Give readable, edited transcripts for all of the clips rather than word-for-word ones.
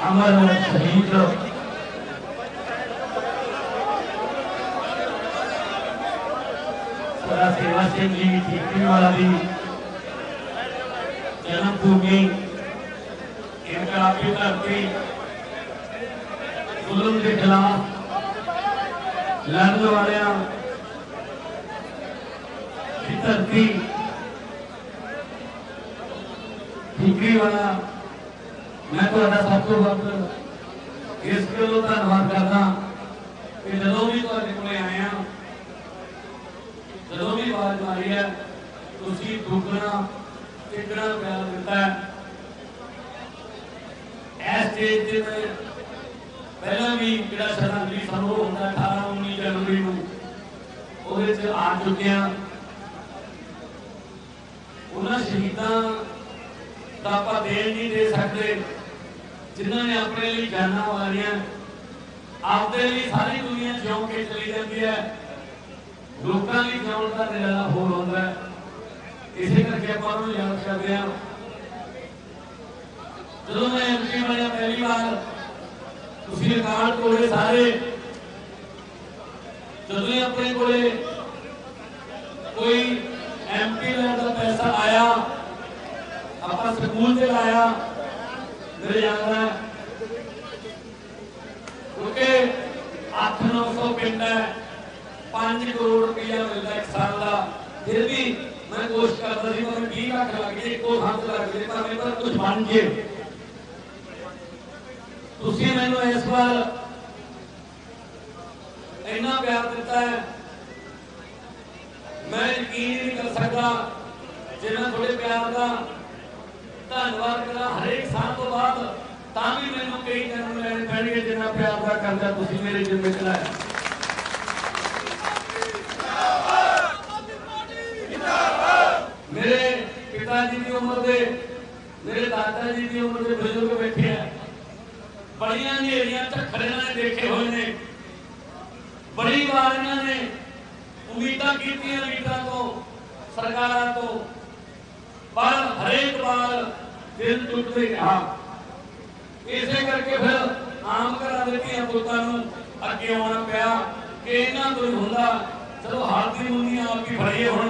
अमर शहीद सरदार सेवा सिंह जी ठीकरीवाला की जन्मभूमि इनकलाबी धरती जुल्म के खिलाफ लड़ने वाले धरती ठीकरीवाला मैं सब तो वक्त इस गलों धन्यवाद करना कि जो भी को आए जो भी आवाज मारी है तुसी दुगना तिगना प्यार दिता है। इस स्टेज से मैं पहला भी जो श्रद्धांजलि समारोह होता 18-19 जनवरी को आ चुके हैं। उन्होंने शहीदों का आप देन नहीं दे सकते जिन्होंने अपने लिए जाना वालियां आपके लिए सारी दुनिया जिउ के चली जाती है, लोगों की जिउण का नज़ारा होर होता है। इसे करके आप याद करते हैं। जो मैं एमपी बनया पहली बार तुसी रिकॉर्ड तोड़े सारे, जो अपने को कोई एमपी लैंड का पैसा आया आप स्कूल से लाया मेरे याद है क्योंकि 800-900 पिंड है 5 करोड़ रुपया मिलता एक साल का। फिर भी मैं कोशिश करता थी मैं 20 लाख लग जाए एको थां से लग जाए पर मेरे कुछ बन जाए। तुसी मैनू इस बार इन्ना प्यार दिता है मैं यकीन नहीं कर सकता जे मैं थोड़े प्यार का धन्यवाद करा हरेक साल तो बाद भी मैनू कई जन्म लैने पैणगे जिन्ना प्यार का करदा तुसी मेरे जिम्मे चलाया। मेरे पिताजी की उम्र दे मेरे दादा जी की उम्र के बुजुर्ग बैठे हैं, बड़िया नेरियां झखड़े ने देखे हुए ने, बड़ी बार इन्होंने उम्मीदां कीतियां लीडरां तो सरकारां तो, पर हरेक बार दिल टुटते रहा। इसे करके फिर आम घर के पुत्तां नूं अगे आना पिया कि इन्हां कोई हुंदा चलो हाथ की मुंडी आप ही फड़िए हुण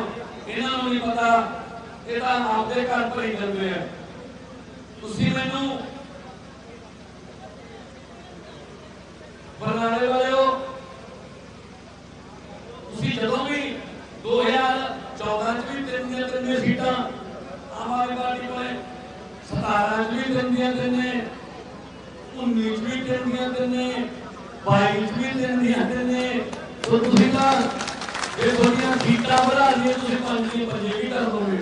इन्हां नूं नहीं पता ये तां आपदे घर भरी जांदे आ। तुसीं मैनूं बरनाले वालिओ तुसीं जदों भी 2014 च भी तिन्ने सीटां आम आदमी पार्टी को 17 भी दिंदियां दिने 19 भी दिंदियां दिने 22 भी दिंदियां दिने तो तुसीं तां ये थोड़ियां सीटां बढ़ा दिए तुसीं 5 भी कर दोगे।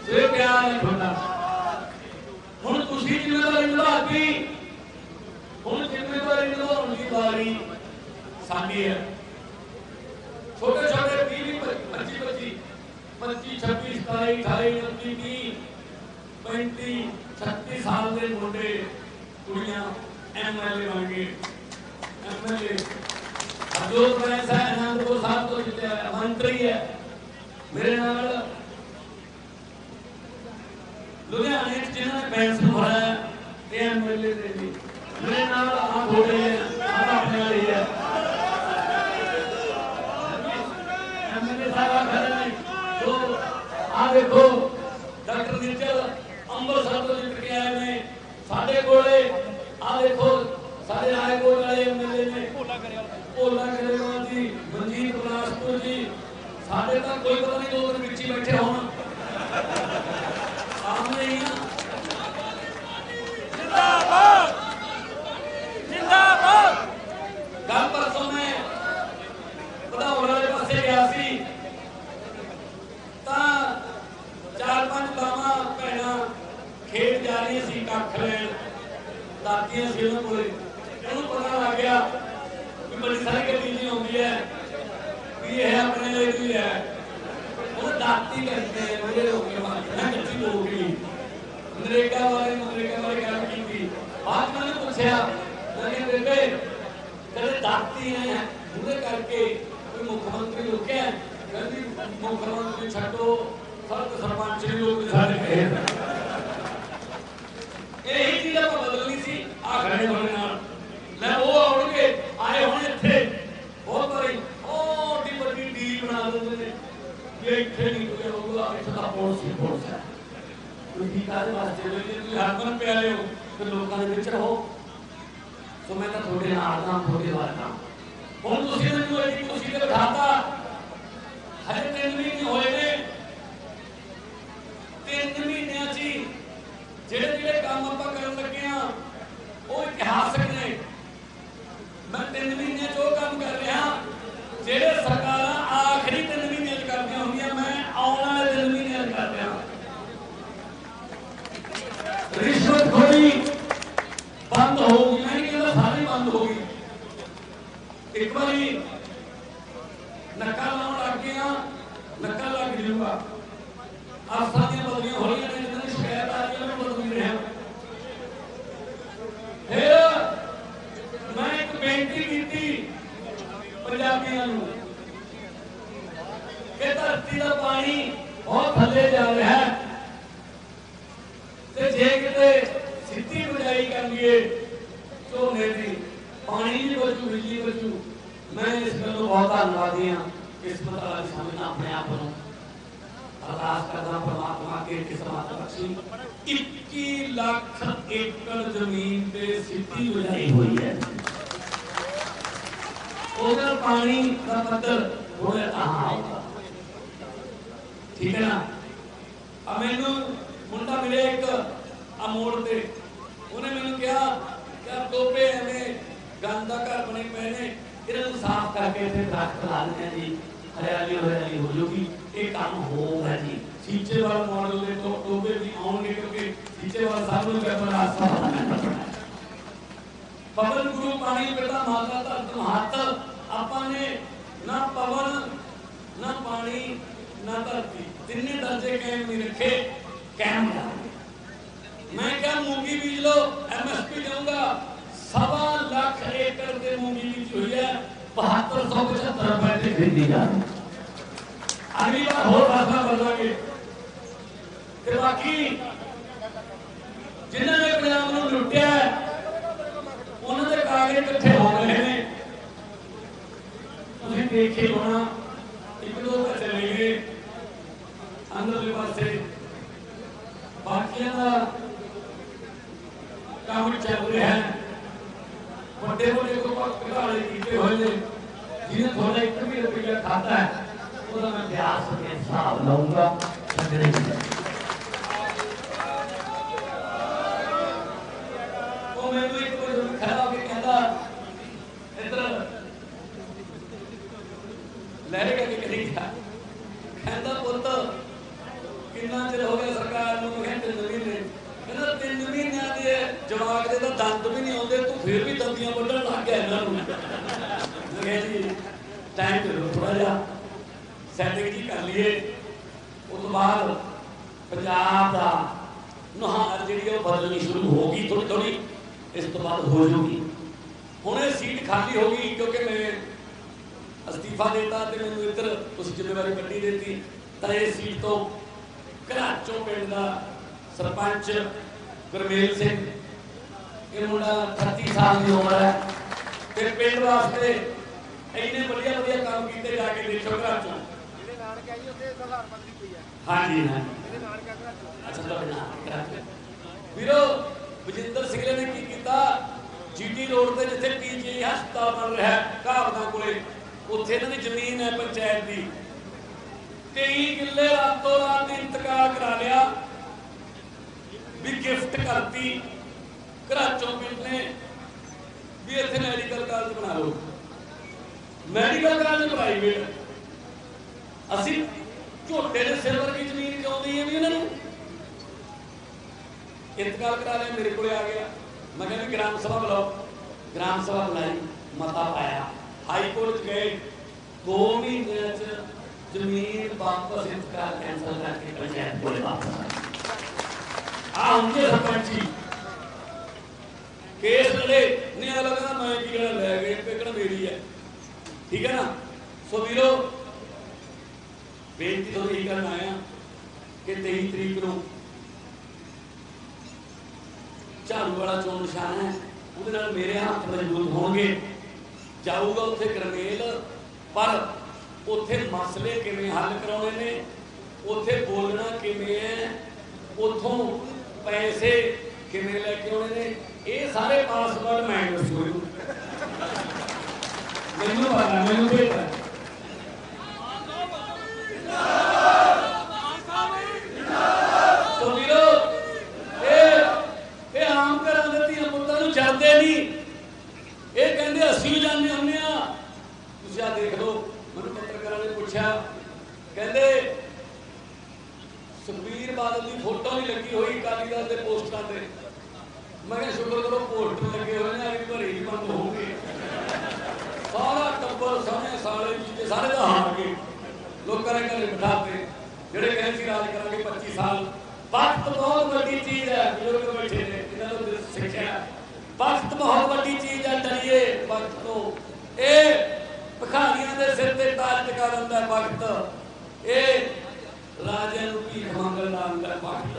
ये प्यार है थोड़ा हुण तुसीं जिम्मेदारी निभाती हुण जिम्मेदारी निभाउण दी वारी साडी है। छोटे छोटे 20-25 25 26 27 28 29 35 36 साल के मुंडे कुड़ियां एमएलए बन गए। एमएलए जो पैसा आनंदपुर साहब तो जितने मंत्री है मेरे नाल लुधियाने जिन्होंने पेंशन भराया एमएलए ने जी मेरे नाल आ थोड़े अपने वाली है एमएलए साहब खड़े तो आ देखो डॉक्टर निचल अंबरसर तो जित के आए ने साडे कोले आ देखो सारे रायकोट वाले एमएलए ने भोला करेवाल जी मनजीत बिलासपुर जी साडे तां कोई पता नहीं 2 दिन पिछे बैठे होण सामने ही ना जिंदाबाद जिंदाबाद। कल परसों मैं बधाउर वाले पासे गया सी तां 4-5 गावां भैणां खेत जा रही सी कख लैण दातियां सी उन्हां कोले उन्होंने पता लग गया कि बड़ी सारी गड्डी आउंदी है कि यह अपने लिए भी है वो दाती करते हैं मेरे हो गए मैं कच्ची हो गई नरेगा वाले गल की बाद मैंने पूछा मैंने बेटे तेरे दाती हैं पूरे करके कोई मुख्यमंत्री रुके कहती मुख्यमंत्री छो सरपंच लोग सारे यही चीज सिद्धि काहदे वास्ते होई जे तुसीं हरमन प्यारे हो ते लोकां दे विच रहो। सो मैं तां तुहाडे नाल दा तुहाडे वाला हुण तुसीं मैनूं एडी कुर्सी ते बिठाता हजे 3 महीने होए ने 3 महीनों च ਜਿਹੜੇ ਜਿਹੜੇ ਕੰਮ ਆਪਾਂ ਕਰਨ ਲੱਗੇ ਆ ਉਹ ਇਤਿਹਾਸਕ ਨੇ। मैं 3 महीने जो काम कर रहा ਜਿਹੜੇ ਸਰਕਾਰਾਂ ਆਖਰੀ 3 ਮਹੀਨੇ ਚ ਕਰਦੀਆਂ ਹੁੰਦੀਆਂ मैं ਆਉਣ ਵਾਲੇ 3 ਮਹੀਨੇ ਚ ਕਰ ਰਿਹਾ। ਰਿਸ਼ਵਤਖੋਰੀ ਬੰਦ ਹੋਊਗੀ, मैं नहीं कहता सारी बंद होगी। एक बारी नक्का लाउण लग गए आ, नक्का लग जाऊगा। अफसर दी बदलियां हो रही ने, जिन्हां दी शिकायत आ रही है मैं बदल रहा। फिर मैं एक बेनती की पंजाबियों नूं कि धरती का पानी बहुत थले जा रहा है ते जे किते सिद्धी बिजाई कर लिए झोने की पानी भी बचू बिजली बचू। मैं इस गल्लों बहुत धन्नवादी हाँ। किस्मत वाला समझना अपने आप को अरदास करना परमात्मा के किस्मत बख्शी। 21 लाख एकड़ जमीन पे सिद्धी बिजाई हुई है। उधर पानी का पत्थर होया कहाँ होगा, ठीक है ना। अब मैनू मुंडा मिले एक अमोड़ से, उन्हें मैनू कहा क्या टोपे एवं गंदा घर बने पे ने, इन्हों साफ करके इतने दरख्त ला दें जी, हरियाली हरियाली हो जाएगी। ये काम होगा जी। सीचे वाला मॉडल के तो टोपे भी आउंगे क्योंकि सीचे वाला सब पेपर आस्था पवन गुरु पानी बेटा माता धरत महत आपने ना पवन ना पानी ना धरती तीनों दर्जे कायम नहीं रखे, कायम रखे। मैं क्या मूंगी बीज लो, MSP दूंगा 1.25 लाख एकड़ के मूंगी बीज हुई है 7275 रुपए से खरीदी जा रही। अगली बार हो रास्ता बदलांगे। बाकी जिन्होंने पंजाब को लुटिया उन्होंने कागज इकट्ठे हो रहे हैं। तुम देखे होना एक दो तो चले गए अंदरले पासे, बाकियों का काम चल रहा है। बड़े बड़े घोटाले किए हुए हैं, जिन्हें थोड़ा 1 भी रुपया खाता है उसका मैं ब्याज के हिसाब लाऊंगा। वो मैंने एक खड़ा होकर कहता इधर लहरे करके कहीं गया, कहता पुत कितना चिर हो गया सरकार नूं, मैं 3 महीने, कहता 3 महीनों के जवाक दे तां दंद भी नहीं आउंदे, तू फिर भी दंदियां वड्ढण लग गया इन्हां नूं। मैं कहा जी टाइम चलो थोड़ा जिहा सैटिंग जी कर लीए। उस तो बाद पंजाब का नुहार जी बदलनी शुरू होगी थोड़ी थोड़ी, इस तो बाद हो जाऊगी। हुण ये सीट खाली होगी क्योंकि मैं अस्तीफा देता तो मैंने इधर उस जिम्मेवारी कड्ढी देती। तो ये सीट तो घराचों पिंड का सरपंच गुरमेल सिंह, ये मुंडा 38 साल की उम्र है ते पिंड वास्ते इन्ने बढ़िया बढ़िया काम किए, जाके देखो घराचों। हाँ जी हाँ अच्छा वीरो बजिंदर सिंगले ने की किया, GT रोड पे जिथे PGI हस्पताल बन रहा है घावदा कोले, उत्थे इन्हां दी जमीन है पंचायत की 23 किले रातों रात इंतकाल करा लिया भी गिफ्ट करती घराचों पिंड ने भी इत्थे मैडिकल कॉलेज बना लो। मैडिकल कॉलेज प्राइवेट असी झोटे ने सिर वर्गी जमीन क्यों दी है भी उन्होंने इंतकाल करा लिया। मेरे को आ गया, मैं कहना ग्राम सभा बुलाओ, ग्राम सभा बुलाई, मता पाया, हाई कोर्ट गए, 2 महीने जमीन वापस इंतकाल कैंसल करके पंचायत बोले वापस आ उनके सरपंची केस लड़े नहीं आ लगा मैं की कहना ले गए पेकड़ मेरी है, ठीक है ना। सो वीरो बेनती तो यही करना आया कि 23 तरीक को झाड़ू वाला चोण निशान है, वो मेरे हाथ मजबूत होंगे, जाऊगा उत्थे गरमेल, पर उत्थे मसले किवें हल कराने ने, उत्थे बोलना किवें है, उतों पैसे किवें लैके आने ने, ये सारे पासवर्ड मैं दसूँ मैनू पता मैनू पता। तो वीरो ये आम घर के धियां पुत्तां नूं छड्डदे नहीं, ये कहंदे असीं भी जाने हुंदे आ। तुसीं आ देख लो, मैनूं पत्रकारां ने पुछया कहंदे सुखबीर बादल की फोटो नहीं लगी हुई अकाली दल के पोस्टां ते। मैं कहा शुक्र करो पोस्टर लगे हुए हैं, अभी भरे ही बंद होंगे। सारा टब्बर सारे साले चीजे सारे तो हार गए, लोगों ने घर बिठाते जेडे कहे सी राज करांगे 25 साल। वक्त बहुत बड़ी चीज है, बुजुर्ग बैठे ने इन्हों ने सिक्ख्या वक्त बहुत बड़ी चीज है, डरिए वक्त तो। ये भिखारियों के सिर ते ताज टिका दिंदा वक्त, ये राजे नूं भीख मंगण दा आंदा वक्त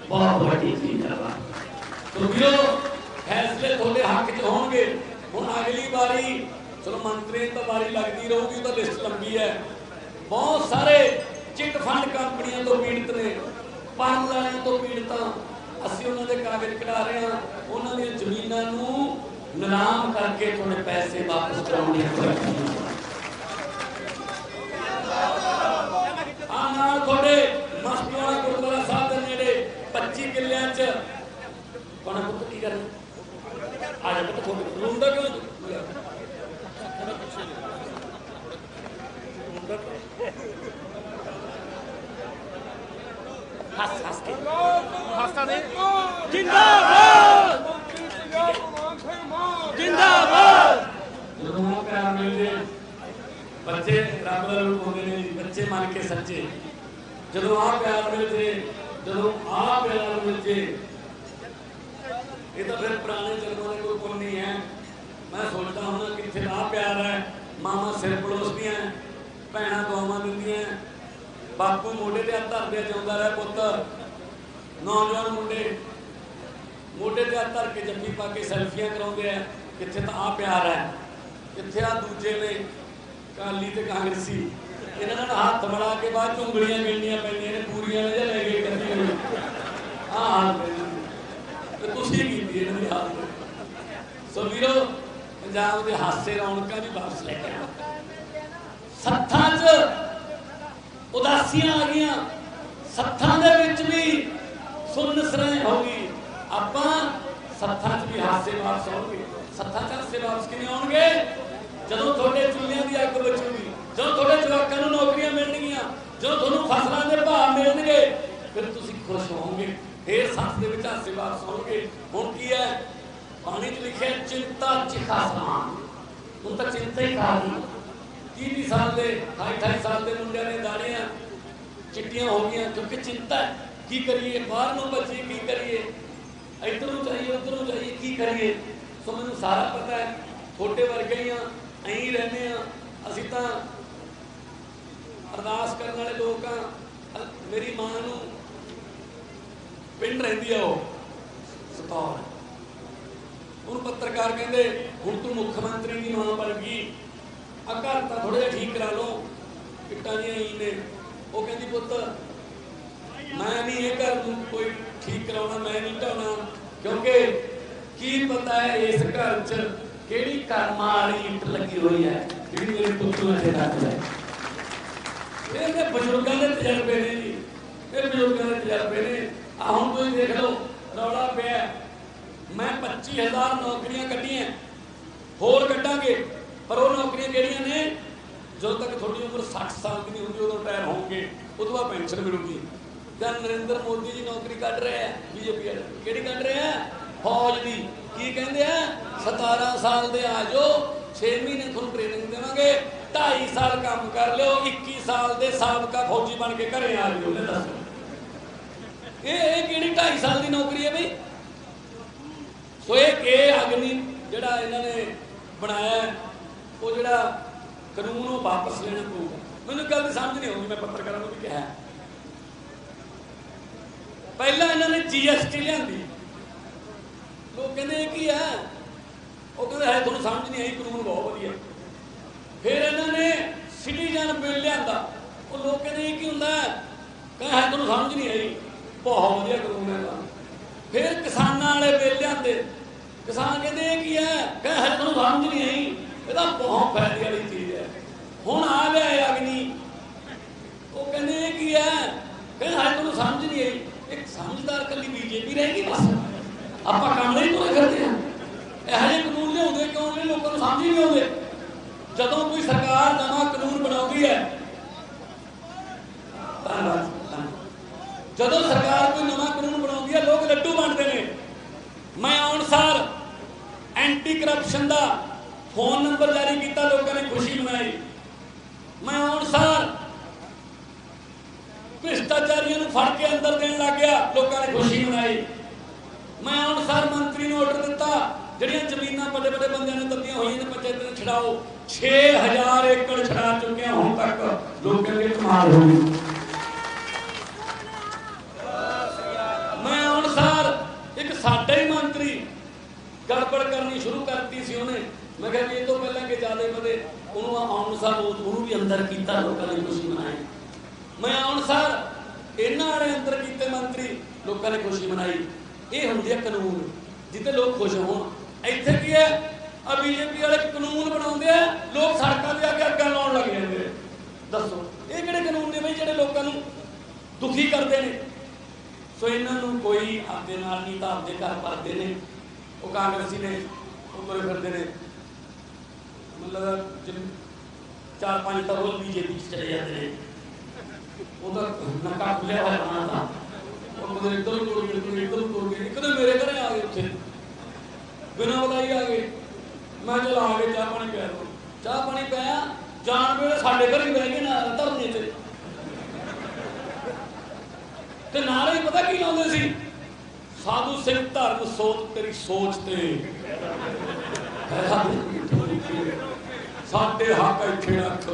बहुत बड़ी चीज है। तो वीरो फैसले थोड़े हक च होंगे। हुण अगली बारी चलो मंत्री तो बारी लगती रहूगी, तो लिस्ट लंबी है। बहुत सारे चिट फंड कंपनियों तो पीड़ित ने, पान लाने तो पीड़ित, असीं उन्हां दे कागज कढा रहे हैं, उन्हां दी जमीनां नूं नीलाम करके थोड़े पैसे वापस कराउणे थोड़े मस्तवाड़ा गुरुद्वारा साहब के नेड़े 25 किलियां च कौन पुत की करना आज पुत थोड़े रोंदा क्यों हंस हंस के हंसता नहीं जिंदाबाद जिंदाबाद। जो प्यार मिलते बच्चे रब का रूप होंगे ने, बच्चे मन के सच्चे। जो आ प्यार मिलते, जो आ प्यार मिलते, ये तो फिर पुराने जन्मों में कोई पुण्य नहीं है। मैं सोचता हूँ ना कितने आ प्यार है, मामा सिर पड़ोसदियां, भैन दुआवां दिंदियां, बापू मोढे ते हत्थ धरदे चाहुंदा रहे पुत्त। नौजवान मुंडे मोढे ते हत्थ धर के जफ्फी पा के सैल्फियां कराउंदे आ, कित्थे तां आ प्यार है। कित्थे आ दूजे ने काली ते कांग्रेसी इन्हां नाल हत्थ मिला के बाद उंगलियां गिणनियां पैंदियां ने, पूरियां ने जां लै गए कदी आ हाल ते तुसीं कीती इन्हां दी हाल। सो वीरो पंजाब दे हासे रौनकां भी वापस लैके आओ। सत्थां च उदासियां आ गईयां, सत्थां दे विच भी सुन्न सराय हो गई। आपां सत्थां च भी हासे वापस आउणगे। सत्थां च हासे वापस किवें आउणगे? जदों थोड़े चुल्लियां की अग बचूगी, जो थोड़े जवाकां नूं नौकरियां मिलणगीਆਂ, जो थोनों फसलों के भाव मिलणगे, फिर तुसीं खुश होवोगे। फिर सत्थ दे विच हासे वापस आउणगे। हुण की है पानी च लिखिआ चिंता चिखा समान, हुण तां चिंता ही खा गई। 30 साल के 28 साल के मुंडिਆਂ ने दाड़ियां चिट्टियां हो गई क्योंकि चिंता है। की करिए, बाहर नूं बचीए, की करिए, इधरों चाहिए उधरों चाहिए, की करिए। सो मैनूं सारा पता है, थोड़े वर्गे ही हाँ, अं रहने असीं तां अरदास करने वाले लोग हाँ। मेरी मां नूं पिंड रहिंदी आ सतौर, उन्होंने पत्रकार कहते हुण तू मुख्यमंत्री की मां बन गई, आ घर तां थोड़ा जिहा ठीक करा लो, इट्टां जिहियां ही ने। वो कहती पुत्त मैं नहीं ये घर तू कोई ठीक कराउणा, मैं नहीं ढाउणा, क्योंकि की पता है इस घर च किहड़ी कर्मां वाली ईंट लगी हुई है जिहड़ी मेरे पुत्त नूं इत्थे रख लै। ये बजुर्गों के तजर्बे ने जी, ये बजुर्गों के तजर्बे ने। हुण तुसीं देख लो रौला पिया, मैं 25,000 नौकरियां कड्ढियां, होर कड्ढांगे, पर वो नौकरियां किहड़ियां ने? जो तक थोड़ी उम्र 60 साल की नहीं होंगी उदों रिटायर होंगे, उस बाद पेंशन मिलूगी। ਜਾਂ नरेंद्र मोदी जी नौकरी कढ़ रहे हैं, बीजेपी वाले किहड़ी कढ़ रहे हैं? फौज की। की कहते हैं 17 साल दे आ जाओ, 6 महीने थोड़ा ट्रेनिंग देवांगे, 2.5 साल काम कर लो, 21 साल दे साबका फौजी बन के घरे आ जाओ। दसो ये किहड़ी 2.5 साल की नौकरी है बई? सो ये अग्नि जिहड़ा इन्होंने बनाया वो जिहड़ा कानून वो वापस लेना पऊगा। मैनूं गल समझ नहीं आउंदी, मैं पत्रकारां नूं भी कहा पहला इन्होंने GST लियांदी, लोग कहते की है, वो कहते है तुहानूं समझ नहीं आई, कानून बहुत वधिया। फिर इन्होंने सिटीजन बिल लियांदा, वो लोग कहते की हुंदा है, कहे है तुहानूं समझ नहीं आई, बहुत वधिया कानून है। फिर किसानां वाले बिल लिआंदे, किसान कहते ये की है, कह हजे तुहानूं समझ नहीं आई, ये बहुत फायदे वाली चीज़ है। हुण आ गया अग्नि, वो कहते ये की है, कह हजे तुहानूं समझ नहीं आई। एक समझदार कली बीजेपी रहेगी बस, आपां काम नहीं पूरे करते हैं। ਇਹੋ ਜਿਹੇ ਕਾਨੂੰਨ ਲਿਆਉਂਦੇ ਕਿਉਂ ਨੇ, ਲੋਕਾਂ ਨੂੰ ਸਮਝ ਹੀ ਨਹੀਂ ਆਉਂਦੇ। ਜਦੋਂ ਕੋਈ ਸਰਕਾਰ ਨਵਾਂ ਕਾਨੂੰਨ ਬਣਾਉਂਦੀ ਹੈ, ਜਦੋਂ ਸਰਕਾਰ ਕੋਈ ਨਵਾਂ ਕਾਨੂੰਨ ਬਣਾਉਂਦੀ ਹੈ, ਲੋਕ ਲੱਡੂ ਵੰਡਦੇ ਨੇ। ਮੈਂ ਆਉਣ ਸਾਰ ਐਂਟੀ ਕਰਪਸ਼ਨ ਦਾ ਫੋਨ ਨੰਬਰ ਜਾਰੀ ਕੀਤਾ, ਲੋਕਾਂ ਨੇ ਖੁਸ਼ੀ ਮਨਾਈ। ਮੈਂ ਆਉਣ ਸਾਰ ਭ੍ਰਿਸ਼ਟਾਚਾਰੀਆਂ ਨੂੰ ਫੜ ਕੇ ਅੰਦਰ ਦੇਣ ਲੱਗ ਗਿਆ, ਲੋਕਾਂ ਨੇ ਖੁਸ਼ੀ ਮਨਾਈ। मैं आउण सार मंत्री ने ऑर्डर दिता, ਜਿਹੜੀਆਂ ਜ਼ਮੀਨਾਂ ਵੱਡੇ ਵੱਡੇ ਬੰਦਿਆਂ ਨੇ ਦਿੱਤੀਆਂ ਹੋਈਆਂ ਨੇ ਪੰਚਾਇਤਾਂ ਨੂੰ ਛਡਾਓ। 6000 ਏਕੜ ਛਡਾ ਚੁੱਕੇ ਹੁਣ ਤੱਕ। ਲੋਕ ਕਹਿੰਦੇ ਕਮਾਲ ਹੋ ਗਈ। ਮੈਂ ਆਉਣ ਸਾਰ ਇੱਕ ਸਾਡਾ ਹੀ ਮੰਤਰੀ ਗੜਬੜ ਕਰਨੀ ਸ਼ੁਰੂ ਕਰਤੀ ਸੀ ਉਹਨੇ। ਮੈਂ ਕਿਹਾ ਵੀ ਇਹ ਤੋਂ ਪਹਿਲਾਂ ਕਿ ਜ਼ਿਆਦਾ ਵਧੇ, ਉਹਨੂੰ ਆਉਣ ਸਾਰ ਉਹਨੂੰ ਵੀ ਅੰਦਰ ਕੀਤਾ, ਲੋਕਾਂ ਨੇ ਖੁਸ਼ੀ ਮਨਾਈ। ਮੈਂ ਆਉਣ ਸਾਰ ਇਹਨਾਂ ਵਾਲੇ ਅੰਦਰ ਕੀਤੇ ਮੰਤਰੀ, ਲੋਕਾਂ ਨੇ ਖੁਸ਼ੀ ਮਨਾਈ। ਇਹ ਹੁੰਦੇ ਆ ਕਾਨੂੰਨ ਜਿੱਥੇ ਲੋਕ ਖੁਸ਼ ਹੋਣ। ਇੱਥੇ ਕੀ ਹੈ, ਆ ਬੀਜੇਪੀ ਵਾਲੇ ਕਾਨੂੰਨ ਬਣਾਉਂਦੇ ਆ, ਲੋਕ ਸੜਕਾਂ 'ਤੇ ਆ ਕੇ ਅੱਗਾਂ ਲਾਉਣ ਲੱਗ ਜਾਂਦੇ। ਦੱਸੋ ਇਹ ਕਿਹੜੇ ਕਾਨੂੰਨ ਨੇ ਬਈ ਜਿਹੜੇ ਲੋਕਾਂ ਨੂੰ ਦੁਖੀ ਕਰਦੇ ਨੇ? ਸੋ ਇਹਨਾਂ ਨੂੰ ਕੋਈ ਆਪਦੇ ਨਾਲ ਨਹੀਂ ਤਾਂ ਆਪਦੇ ਘਰ ਭਰਦੇ ਨੇ। ਉਹ ਕਾਂਗਰਸੀ ਨੇ ਉਹ ਤੁਰੇ ਫਿਰਦੇ ਨੇ, ਮਤਲਬ 4-5 ਤਾਂ ਰੋਜ਼ ਬੀਜੇਪੀ 'ਚ ਚਲੇ ਜਾਂਦੇ ਨੇ। ਉਹ ਤਾਂ ਨੱਕਾ ਖੁੱਲਿਆ ਹੋਇਆ ਉਹਨਾਂ ਦਾ, ਉਹ ਇੱਧਰ ਨੂੰ ਤੁਰ ਗਏ, ਇੱਧਰ ਨੂੰ ਤੁਰ ਗਏ। ਇੱਕ ਤਾਂ ਮੇਰੇ ਘਰੇ ਆ ਗਏ, ਉੱਥੇ ਬਿਨਾਂ ਬੁਲਾਈ ਆ ਗਏ। ਮੈਂ ਚਲ ਆ ਗਏ, ਚਾਹ ਪਾਣੀ ਪਿਆ ਦੋ। ਚਾਹ ਪਾਣੀ ਪਿਆ, ਜਾਣ ਵੇਲੇ ਸਾਡੇ ਘਰ ਹੀ ਬਹਿ ਗਏ ਨਾਲ ਧਰਨੇ ਤੇ ਨਾਲੇ ਪਤਾ ਕੀ ਲਾਉਂਦੇ ਸੀ? ਸਾਧੂ ਸਿੰਘ ਧਰਮ ਸੋਚ ਤੇਰੀ ਸੋਚ ਤੇ ਸਾਡੇ ਹੱਕ ਇੱਥੇ ਰੱਖ।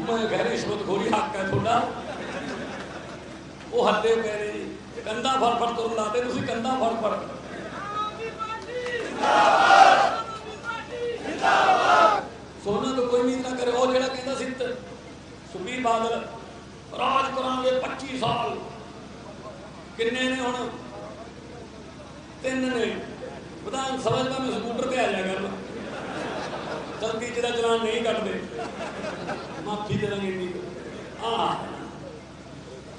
ਮੈਂ ਕਹਿ ਰਿਸ਼ਵਤਖੋਰੀ ਹੱਕ ਹੈ ਤੁਹਾਡਾ। ਉਹ ਹੱਦੇ ਪੈ ਰਹੇ ਜੀ, ਕੰਧਾਂ ਫੜ ਫੜ ਤੁਰਨ ਲਾਤੇ ਤੁਸੀਂ, ਕੰਧਾਂ ਫੜ ਫੜ। ਸੋਨਾ ਤੋਂ ਕੋਈ ਉਮੀਦ ਨਾ ਕਰੇ। ਉਹ ਜਿਹੜਾ ਕਹਿੰਦਾ ਸੀ ਸੁਖਬੀਰ ਬਾਦਲ ਰਾਜ ਕਰਾਂਗੇ 25 ਸਾਲ, ਕਿੰਨੇ ਨੇ ਹੁਣ? 3 ਨੇ। ਵਿਧਾਨ ਸਭਾ 'ਚ ਮੈਂ ਸਕੂਟਰ ਤੇ ਆ ਜਾ ਕਰਨਾ, ਜਲਦੀ ਜਿਹਦਾ ਚਲਾਨ ਨਹੀਂ ਕੱਟਦੇ, ਮਾਫੀ ਦੇ ਦਾਂਗੇ ਇੰਨੀ।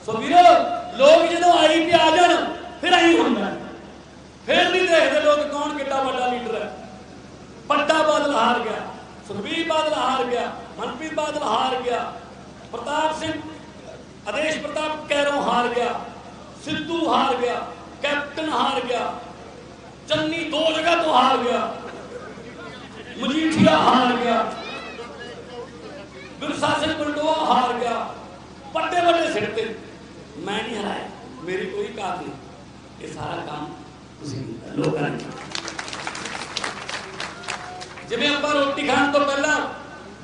ਸੋ ਵੀਰੋ, ਲੋਕ ਜਦੋਂ ਆਈ ਵੀ ਆ ਜਾਣ ਫਿਰ ਆਈ ਹੁੰਦਾ, ਫਿਰ ਨਹੀਂ ਦੇਖਦੇ ਲੋਕ ਕੌਣ ਕਿੱਡਾ ਵੱਡਾ ਲੀਡਰ ਹੈ। ਪੱਟਾ ਬਾਦਲ ਹਾਰ ਗਿਆ, ਸੁਖਬੀਰ ਬਾਦਲ ਹਾਰ ਗਿਆ, ਮਨਪ੍ਰੀਤ ਬਾਦਲ ਹਾਰ ਗਿਆ, ਪ੍ਰਤਾਪ ਸਿੰਘ ਆਦੇਸ਼ ਪ੍ਰਤਾਪ ਕੈਰੋਂ ਹਾਰ ਗਿਆ, ਸਿੱਧੂ ਹਾਰ ਗਿਆ, ਕੈਪਟਨ ਹਾਰ ਗਿਆ, ਚੰਨੀ 2 ਜਗ੍ਹਾ ਤੋਂ ਹਾਰ ਗਿਆ, ਮਜੀਠੀਆ ਹਾਰ ਗਿਆ, ਵਿਰਸਾ ਸਿੰਘ ਬਲਡੋਆ ਹਾਰ ਗਿਆ। ਵੱਡੇ ਵੱਡੇ ਸਿਰ ਤੇ ਮੈਂ ਨਹੀਂ ਹਰਾਇਆ, ਮੇਰੀ ਕੋਈ ਕਾਤ ਨਹੀਂ। ਇਹ ਸਾਰਾ ਕੰਮ ਤੁਸੀਂ ਕੀਤਾ ਲੋਕਾਂ ਨੇ। ਜਿਵੇਂ ਆਪਾਂ ਰੋਟੀ ਖਾਣ ਤੋਂ ਪਹਿਲਾਂ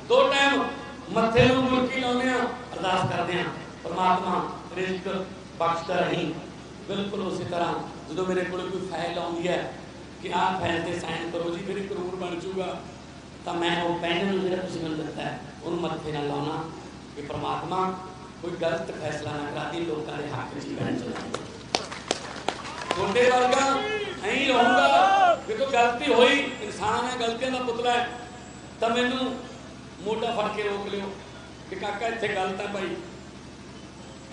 2 ਟਾਈਮ ਮੱਥੇ ਨੂੰ ਮੁਰਕੀ ਲਾਉਂਦੇ ਆ, ਅਰਦਾਸ ਕਰਦੇ ਆ ਪਰਮਾਤਮਾ ਰਿਜ਼ਕ ਬਖਸ਼ਦਾ ਰਹੀਂ। ਬਿਲਕੁਲ ਉਸੇ ਤਰ੍ਹਾਂ ਜਦੋਂ ਮੇਰੇ ਕੋਲ ਕੋਈ ਫਾਈਲ ਆਉਂਦੀ ਹੈ ਕਿ ਆਹ ਫਾਈਲ ਤੇ ਸਾਈਨ ਕਰੋ ਜੀ, ਫਿਰ ਕਾਨੂੰਨ ਬਣ ਜਾਊਗਾ, ਤਾਂ ਮੈਂ ਉਹ ਪੈਨ ਨੂੰ ਜਿਹੜਾ ਤੁਸੀਂ ਮੈਨੂੰ ਦਿੱਤਾ ਹੈ ਉਹਨੂੰ ਮੱਥੇ ਨਾਲ ਲਾਉਣਾ ਕਿ ਪਰਮਾਤਮਾ ਕੋਈ ਗਲਤ ਫੈਸਲਾ ਨਾ ਕਰਾਦੀ, ਲੋਕਾਂ ਦੇ ਹੱਕ 'ਚ ਜੀਵਨ ਚਲਾਏ। ਤੁਹਾਡੇ ਵਰਗਾ ਐਂ ਰਹੂੰਗਾ। ਦੇਖੋ ਗਲਤੀ ਹੋਈ, ਇਨਸਾਨ ਹੈ, ਗਲਤੀਆਂ ਦਾ ਪੁਤਲਾ ਹੈ, ਤਾਂ ਮੈਨੂੰ ਮੋਢਾ ਫੜ ਕੇ ਰੋਕ ਲਿਓ ਕਿ ਕਾਕਾ ਇੱਥੇ ਗਲਤ ਹੈ ਭਾਈ,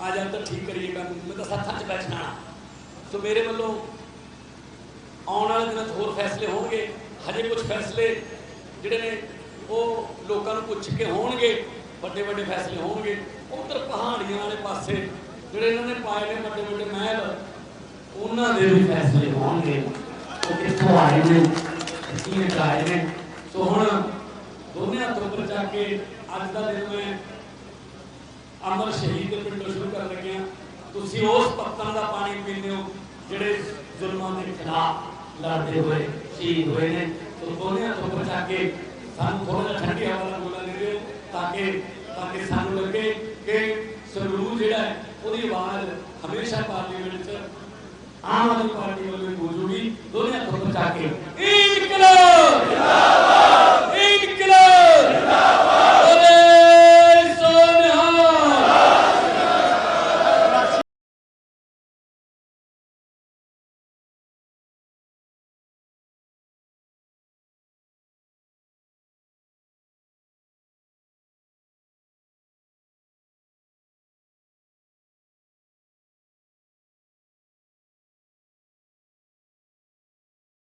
ਆ ਜਾ ਤਾਂ ਠੀਕ ਕਰੀਏ ਕੰਮ। ਮੈਂ ਤਾਂ ਸੱਥਾਂ 'ਚ ਬੈਠਣਾ। ਸੋ ਮੇਰੇ ਵੱਲੋਂ ਆਉਣ ਵਾਲੇ ਦਿਨਾਂ 'ਚ ਹੋਰ ਫੈਸਲੇ ਹੋਣਗੇ। ਹਜੇ ਕੁਝ ਫੈਸਲੇ ਜਿਹੜੇ ਨੇ ਉਹ ਲੋਕਾਂ ਨੂੰ ਪੁੱਛ ਕੇ ਹੋਣਗੇ, ਵੱਡੇ ਵੱਡੇ ਫੈਸਲੇ ਹੋਣਗੇ। ਉੱਧਰ ਪਹਾੜੀਆਂ ਵਾਲੇ ਪਾਸੇ ਜਿਹੜੇ ਇਹਨਾਂ ਨੇ ਪਾਏ ਨੇ ਵੱਡੇ ਵੱਡੇ ਮਹਿਲ, ਉਹਨਾਂ ਦੇ ਵੀ ਫੈਸਲੇ ਹੋਣਗੇ। ਉਹ ਕਿੱਥੋਂ ਆਏ ਨੇ, ਕਿਵੇਂ ਆਏ ਨੇ। ਸੋ ਹੁਣ ਦੋਨੇ ਹੱਥ ਉੱਪਰ ਜਾ ਕੇ ਅੱਜ ਦਾ ਦਿਨ ਮੈਂ ਅਮਰ ਸ਼ਹੀਦ ਦੇ ਪਿੰਡੋਂ ਸ਼ੁਰੂ ਕਰਨ ਲੱਗਿਆ। ਤੁਸੀਂ ਉਸ ਪੱਤਾਂ ਦਾ ਪਾਣੀ ਪੀਂਦੇ ਹੋ ਜਿਹੜੇ ਜ਼ੁਲਮਾਂ ਦੇ ਖਿਲਾਫ ਲੜਦੇ ਹੋਏ ਸ਼ਹੀਦ ਹੋਏ ਨੇ। ਸੋ ਦੋਨੇ ਹੱਥ ਉੱਪਰ ਜਾ ਕੇ ਸਾਨੂੰ ਥੋੜਾ ਜਿਹਾ ਠੰਡੀ ਹਵਾ ਦਾ ਗੋਲਾ ਦੇ ਦਿਓ ਤਾਂ ਕਿ ਸਾਨੂੰ ਲੱਗੇ ਕਿ ਸੰਗਰੂਰ ਜਿਹੜਾ ਹੈ ਉਹਦੀ ਆਵਾਜ਼ ਹਮੇਸ਼ਾ ਪਾਰਲੀਮੈਂਟ 'ਚ ਆਮ ਆਦਮੀ ਪਾਰਟੀ ਵੱਲੋਂ ਗੂੰਜੂਗੀ। ਦੋਨੇ ਹੱਥ ਉੱਪਰ ਜਾ ਕੇ